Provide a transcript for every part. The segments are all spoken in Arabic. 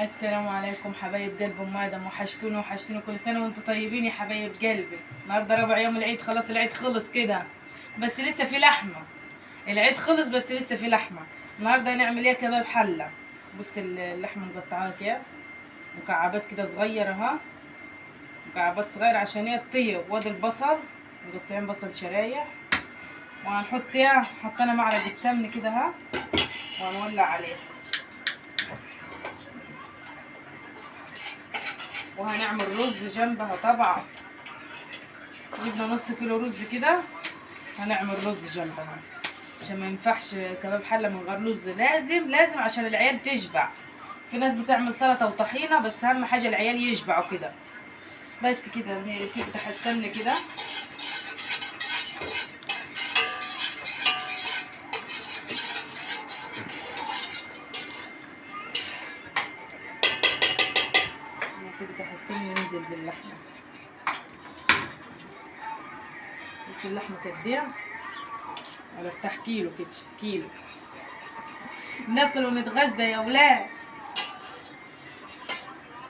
السلام عليكم حبايب قلب ام ادم، وحشتوني كل سنه وانتم طيبين يا حبايب قلبي. النهارده رابع يوم العيد، خلاص العيد خلص كده، بس لسه في لحمه. العيد خلص بس لسه في لحمه. النهارده هنعمل ايه؟ كباب حله. بص اللحمه مقطعاها كده مكعبات كده صغيره، مكعبات صغيره عشان هي تطيب. وادي البصل مقطعين بصل شرايح، وهنحط حطينا معلقه سمن كده وهنولع عليه. وهنعمل رز جنبها طبعا، جبنا نص كيلو رز كده، هنعمل رز جنبها عشان ما ينفعش كباب حله من غير رز. لازم عشان العيال تشبع. في ناس بتعمل سلطه وطحينه، بس اهم حاجه العيال يشبعوا كده. بس كده كده تحسن كده. تيجي تحسن ننزل باللحمه. بس اللحمه تديها على بتاع كيلو كده، كيلو. ناكل ونتغذى يا ولاد.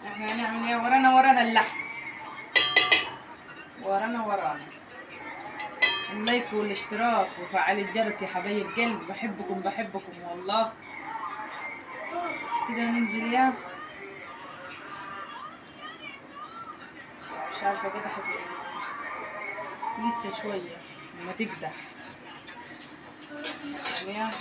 احنا هنعمل ايه؟ ورانا اللحم، ورانا اللايك والاشتراك وفعل الجرس يا حبايب قلبي. بحبكم والله. كده ننزل مش عارفه كده هتبقى لسه شويه لما تقدح يعني.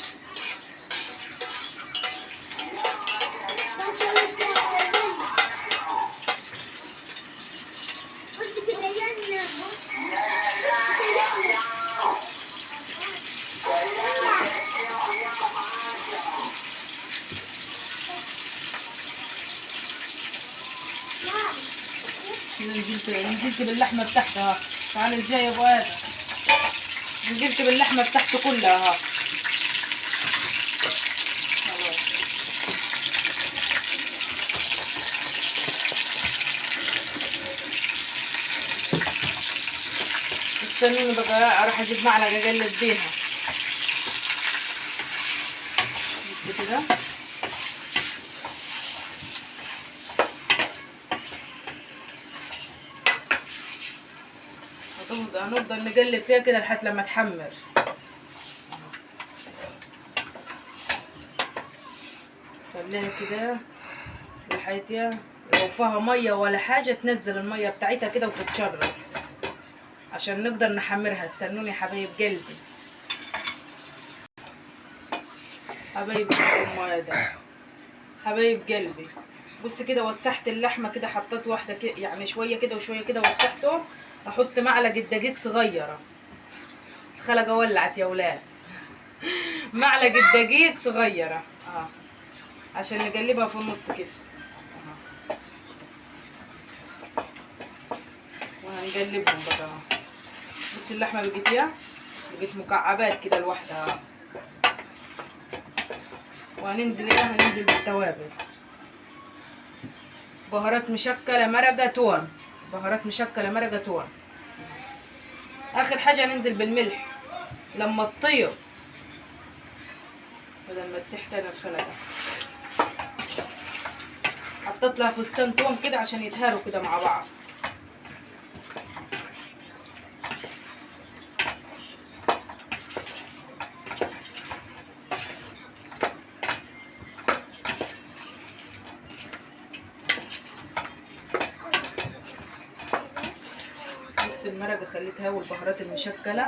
نزلت باللحمه بتاعتها. تعال الجاي يا ابو ادم، نزلت باللحمه بتاعته كلها استنوني بقى، اروح اجيب معلقه اقلب بيها كده. هنفضل نقلب فيها كده لحد لما تحمر. خليها كده لحد لو فيها ميه ولا حاجه تنزل الميه بتاعتها كده وتتشرب عشان نقدر نحمرها. استنوني يا حبايب قلبي، حبايب قلبي. بص كده وسحت اللحمه كده، حطيت واحده كده يعني شويه كده وشويه كده وسحته. احط معلقه دقيق صغيره. الخلقه ولعت يا ولاد. معلقه دقيق صغيره عشان نقلبها في النص كده. وهنقلبهم بقى. بص اللحمه بقت مكعبات كده لوحدها. وهننزل بالتوابل. بهارات مشكله مرقه توم. اخر حاجه ننزل بالملح لما تطيب بدل ما تسيح تاني الخلقه. حطيت لها فستان توم كده عشان يتهاروا كده مع بعض. بص المرقه خليتها والبهارات المشكله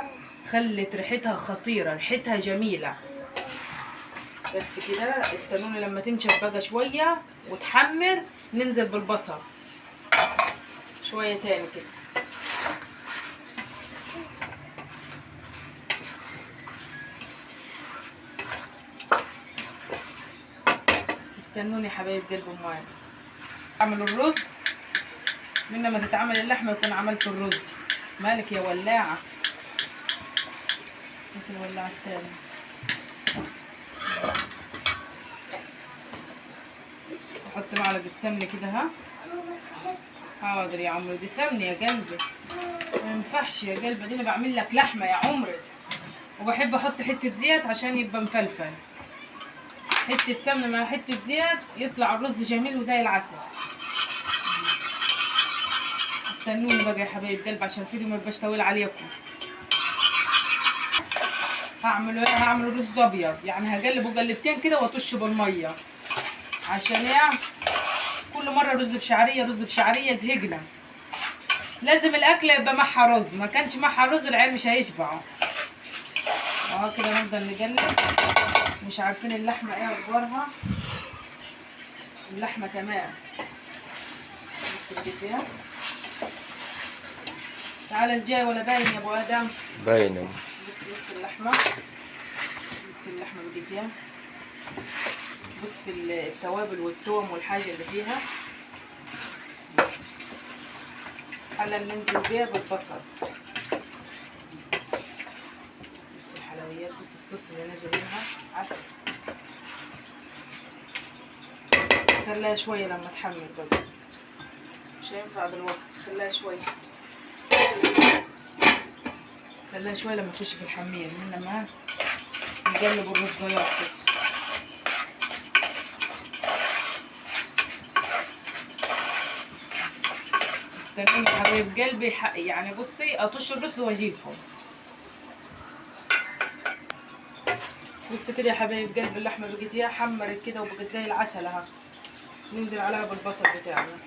خلت ريحتها خطيره، ريحتها جميله. بس كده استنوني لما تنشف بقى شويه وتحمر. ننزل بالبصل شويه تاني كده. استنوني يا حبايب قلب امي. اعمل الرز من ما تتعمل اللحمه يكون عملت الرز. مالك يا ولاعه؟ ممكن الولاعه التاني. احط معلقه سمنه كده حاضر يا عمري، دي سمنه يا قلبي. ما ينفعش يا قلبي، دي انا بعمل لك لحمه يا عمري. وبحب احط حته زيت عشان يبقى مفلفل. حته سمنه مع حته زيت يطلع الرز جميل وزي العسل. استنوني بقى يا حبايب قلب عشان الفيديو ما يبقاش طويل عليكم. هعمل رز ابيض، يعني هقلبه قلبتين كده واطشه بالميه، عشان ايه؟ كل مره رز بشعريه رز بشعريه زهقنا. لازم الاكله يبقى معها رز، ما كانش معها رز العيال مش هيشبعوا. كده نفضل نقلب. مش عارفين اللحمه ايه اخبارها. اللحمه تمام. بس الجديان تعالى الجاي ولا باين يا ابو ادم؟ باينه. بس اللحمه، بس اللحمه بالجديان، بص التوابل والثوم والحاجه اللي فيها. هلا ننزل بيها بالبصل. بص الحلويات، بص الصوص اللي نزل منها عسل. خليها شويه لما تحمر بقى، مش هينفع دلوقتي، خليها شويه، خليها شويه لما تخش في الحمير، انما نقلب الرز كده. استنوني يا حبايب قلبي، يعني بصي اطش الرز واجيبهم. بص كده يا حبايب قلبي، اللحمه بقت حمرت كده وبقت زي العسل اهي. ننزل عليها بالبصل بتاعنا.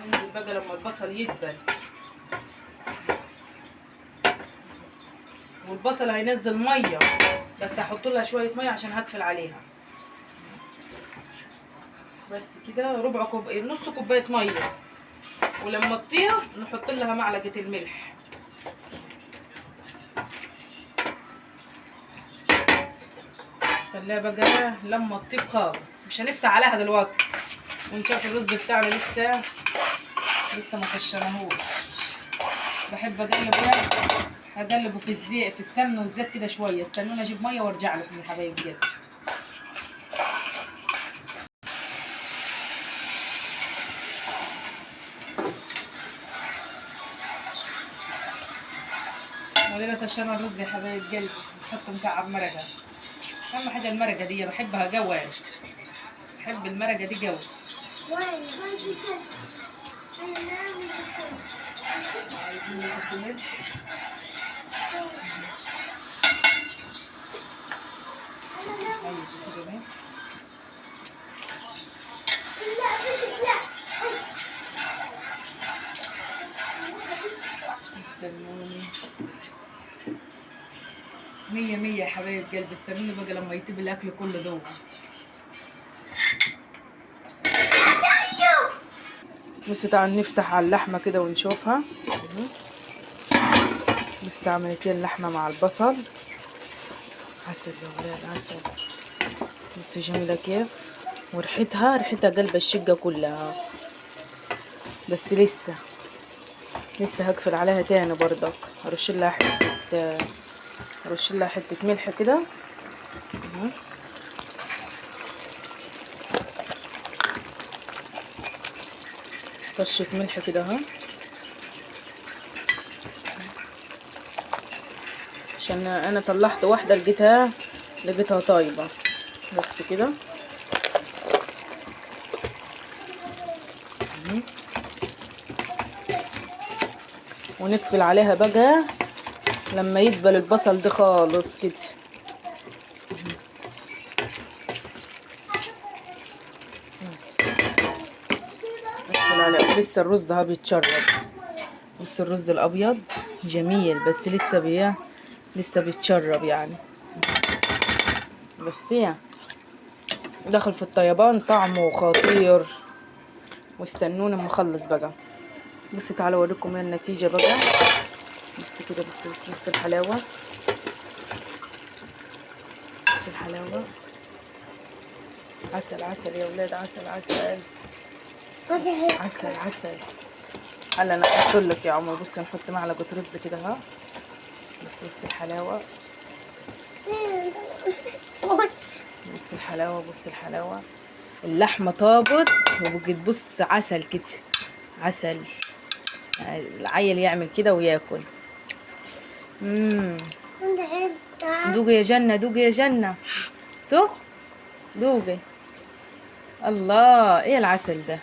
ننزل بقى لما البصل يدبل، والبصل هينزل ميه، بس هحط لها شويه ميه عشان هقفل عليها. بس كده ربع كوبايه، نص كوبايه ميه، ولما تطيب نحط لها معلقه الملح. خليها بقى لما تطيب خالص، مش هنفتح عليها دلوقتي. ونشوف الرز بتاعنا لسه ما خشناهوش. بحب هقلبه في الزيت، في السمنه والزيت كده شويه. استنوني اجيب ميه وارجع لكم يا حبايبي كده. وليلة تشرب الرز يا حبايب قلبي، نحط مكعب مرقه. اهم حاجه المرقه دي، بحبها قوي، بحب المرقه دي قوي. استنوني. مية مية يا حبايب قلبي. استنوني بقى لما يطيب الاكل كله جوه. بصي تعالوا نفتح على اللحمه كده ونشوفها. لسه عملت اللحمه مع البصل. عسل يا ولاد عسل. بصي جميله كيف، وريحتها قلب الشقه كلها. بس لسه هقفل عليها تاني برضك. ارش لها حته ملح كده. رشه ملح كده اهو، عشان انا طلعت واحده لقيتها طايبه. بس كده. ونقفل عليها بقى لما يدبل البصل ده خالص كده. نقفل عليه. لسه الرز اهو بيتشرب. بص الرز الابيض جميل، بس لسه بيتشرب يعني. بس دخل في الطيبان، طعمه خطير. واستنونا اما اخلص بقى. بص تعالوا اوريكم النتيجه بقى. بص كده، بص الحلاوه. بص الحلاوه. عسل عسل يا ولاد، عسل عسل عسل عسل. هلا انا هحط لك يا عمر. بصي نحط معلقه رز كده اهو. بص الحلاوه. بص الحلاوه. اللحمه طابت وبقت بص عسل كده، عسل. العيل يعمل كده وياكل. امم دوقي يا جنة، دوقي يا جنة. سخن، دوقي. الله، ايه العسل ده.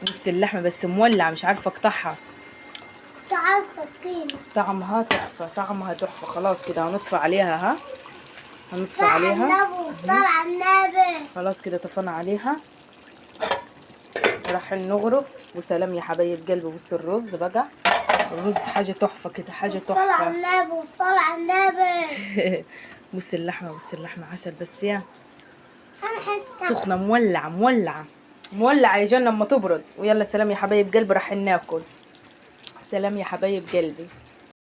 بص اللحمة بس مولعة، مش عارفة اقطعها. طعمها تحفة، طعمها تحفة. خلاص كده هنطفي عليها. ها، هنطفي عليها. خلاص كده طفينا عليها. راح نغرف وسلام يا حبايب قلبي. بص الرز بقى، الرز حاجة تحفة كده، حاجة تحفة. والصلاة على النبي. بص اللحمة، بص اللحمة عسل. بس يا سخنة، مولعة مولعة مولعة يا جنة اما تبرد. ويلا سلام يا حبايب قلبي، راح ناكل. سلام يا حبايب قلبي.